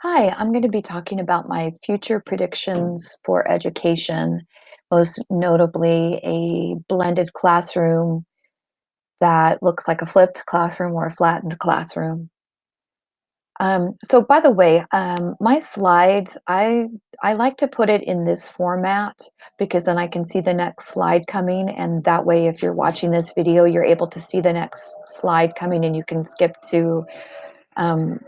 Hi, I'm going to be talking about my future predictions for education, most notably a blended classroom that looks like a flipped classroom or a flattened classroom. So by the way, my slides, I like to put it in this format because then I can see the next slide coming, and that way, if you're watching this video, you're able to see the next slide coming, and you can skip to um,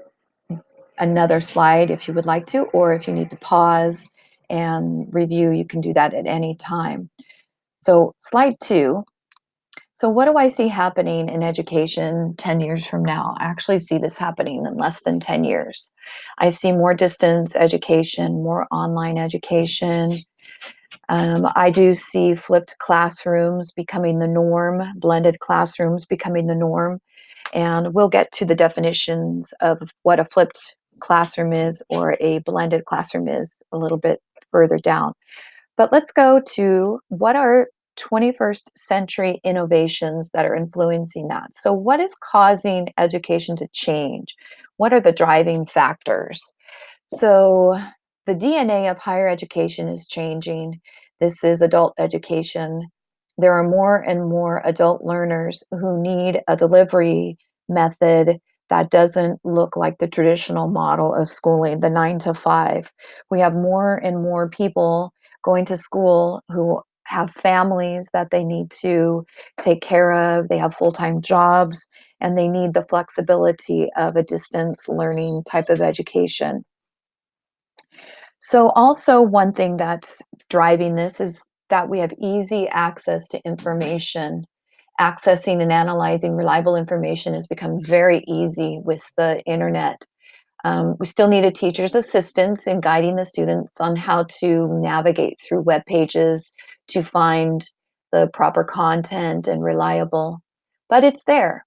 another slide if you would like to, or if you need to pause and review, you can do that at any time. So, slide two. So, what do I see happening in education 10 years from now? I actually see this happening in less than 10 years. I see more distance education, more online education. I do see flipped classrooms becoming the norm, blended classrooms becoming the norm. And we'll get to the definitions of what a flipped classroom is or a blended classroom is a little bit further down. But let's go to what are 21st century innovations that are influencing that. So, what is causing education to change? What are the driving factors? So, the DNA of higher education is changing. This is adult education. There are more and more adult learners who need a delivery method that doesn't look like the traditional model of schooling, the 9 to 5. We have more and more people going to school who have families that they need to take care of, they have full time jobs, and they need the flexibility of a distance learning type of education. So, also, one thing that's driving this is that we have easy access to information. Accessing and analyzing reliable information has become very easy with the internet. We still need a teacher's assistance in guiding the students on how to navigate through web pages to find the proper content and reliable, but it's there.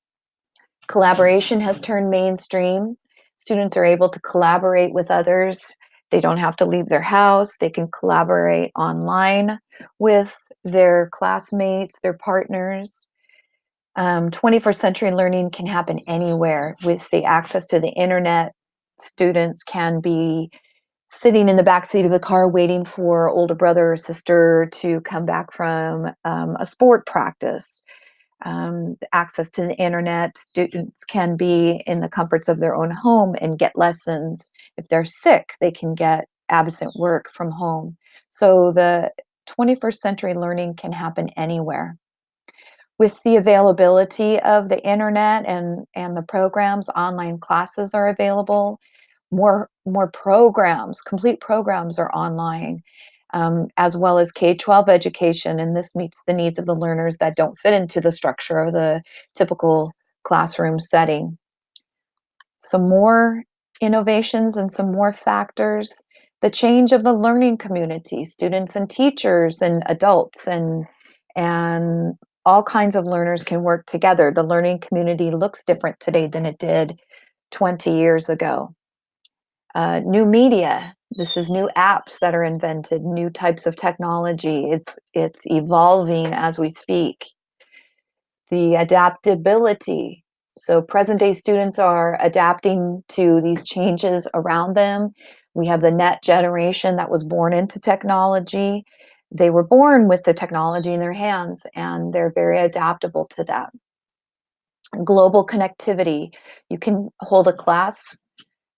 Collaboration has turned mainstream. Students are able to collaborate with others. They don't have to leave their house. They can collaborate online with their classmates, their partners. 21st century learning can happen anywhere with the access to the internet. Students can be sitting in the back seat of the car waiting for older brother or sister to come back from a sport practice. Access to the internet. Students can be in the comforts of their own home and get lessons. If they're sick, they can get absent work from home. So the 21st century learning can happen anywhere. With the availability of the internet and the programs, online classes are available. More programs, complete programs are online, as well as K-12 education, and this meets the needs of the learners that don't fit into the structure of the typical classroom setting. Some more innovations and some more factors. The change of the learning community, students and teachers and adults and all kinds of learners can work together. The learning community looks different today than it did 20 years ago. New media. This is new apps that are invented, new types of technology. It's evolving as we speak. The adaptability. So present day students are adapting to these changes around them. We have the net generation that was born into technology. They were born with the technology in their hands and they're very adaptable to that. Global connectivity. You can hold a class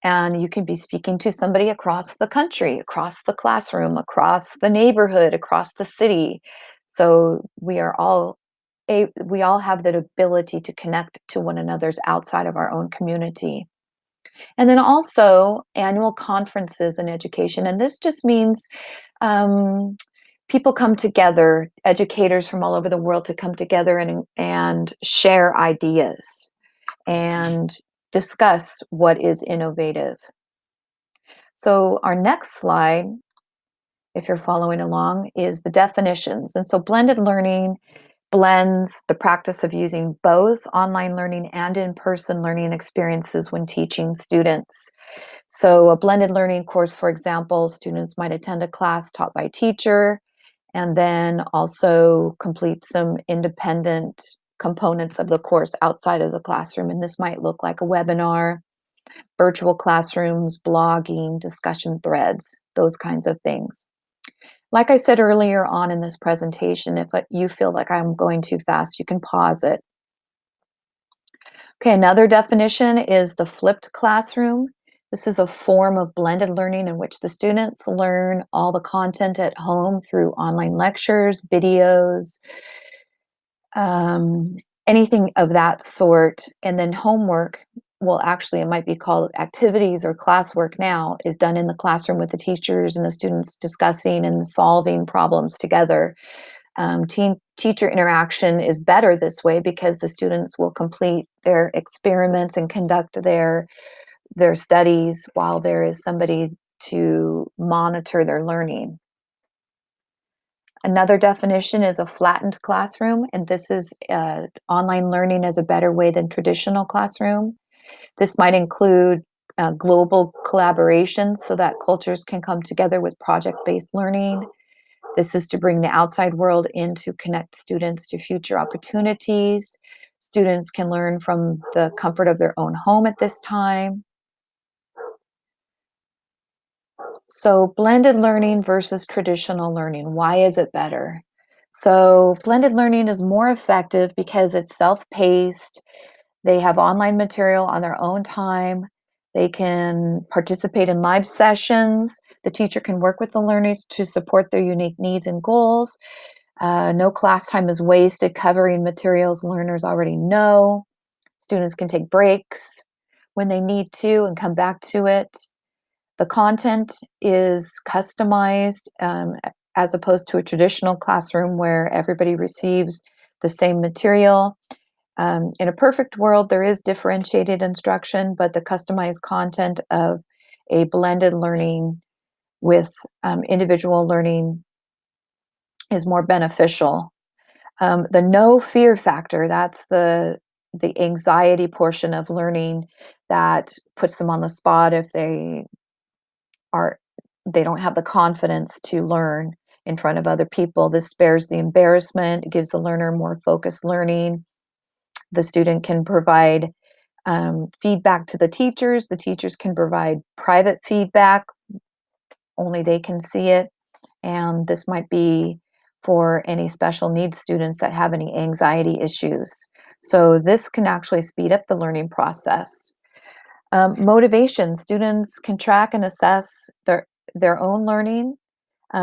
and you can be speaking to somebody across the country, across the classroom, across the neighborhood, across the city. So we all have that ability to connect to one another's outside of our own community. And then also annual conferences in education, and this just means um, people come together, educators from all over the world to come together and share ideas and discuss what is innovative. So, our next slide, if you're following along, is the definitions. And so, blended learning blends the practice of using both online learning and in person learning experiences when teaching students. So, a blended learning course, for example, students might attend a class taught by a teacher and then also complete some independent components of the course outside of the classroom. And this might look like a webinar, virtual classrooms, blogging, discussion threads, those kinds of things. Like I said earlier on in this presentation, if you feel like I'm going too fast, you can pause it. Okay, another definition is the flipped classroom. This is a form of blended learning in which the students learn all the content at home through online lectures, videos, um, anything of that sort. And then homework, well, actually, it might be called activities or classwork now, is done in the classroom with the teachers and the students discussing and solving problems together. Teacher interaction is better this way because the students will complete their experiments and conduct their studies while there is somebody to monitor their learning. Another definition is a flattened classroom, and this is online learning as a better way than traditional classroom. This might include global collaboration so that cultures can come together with project-based learning. This is to bring the outside world in to connect students to future opportunities. Students can learn from the comfort of their own home at this time. So, blended learning versus traditional learning, why is it better? So, blended learning is more effective because it's self paced. They have online material on their own time. They can participate in live sessions. The teacher can work with the learners to support their unique needs and goals. No class time is wasted covering materials learners already know. Students can take breaks when they need to and come back to it. The content is customized as opposed to a traditional classroom where everybody receives the same material. In a perfect world, there is differentiated instruction, but the customized content of a blended learning with individual learning is more beneficial. The no fear factor, that's the anxiety portion of learning that puts them on the spot if are they don't have the confidence to learn in front of other people. This spares the embarrassment, it gives the learner more focused learning. The student can provide feedback to the teachers. The teachers can provide private feedback, only they can see it. And this might be for any special needs students that have any anxiety issues. So this can actually speed up the learning process. Motivation, students can track and assess their own learning.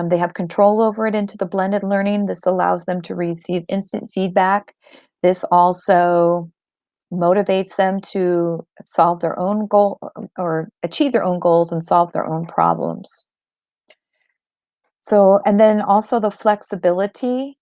They have control over it into the blended learning. This allows them to receive instant feedback. This also motivates them to solve their own goal or achieve their own goals and solve their own problems. So, and then also the flexibility.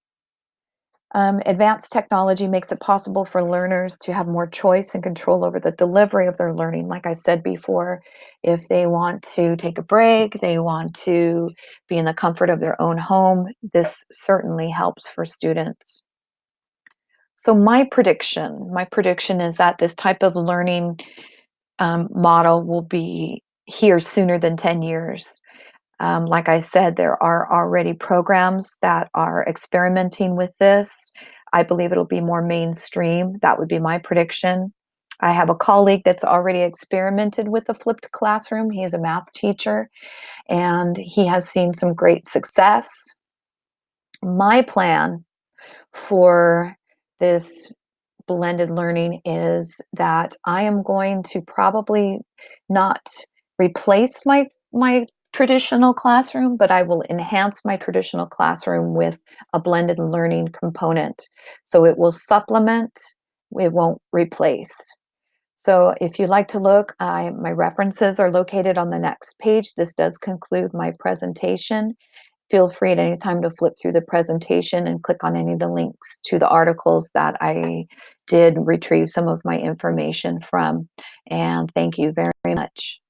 Advanced technology makes it possible for learners to have more choice and control over the delivery of their learning. Like I said before, if they want to take a break, they want to be in the comfort of their own home, this certainly helps for students. So my prediction is that this type of learning model will be here sooner than 10 years. Like I said, there are already programs that are experimenting with this. I believe it'll be more mainstream. That would be my prediction. I have a colleague that's already experimented with the flipped classroom. He is a math teacher and he has seen some great success. My plan for this blended learning is that I am going to probably not replace my traditional classroom, but I will enhance my traditional classroom with a blended learning component. So it will supplement, it won't replace. So if you'd like to look, my references are located on the next page. This does conclude my presentation. Feel free at any time to flip through the presentation and click on any of the links to the articles that I did retrieve some of my information from. And thank you very much.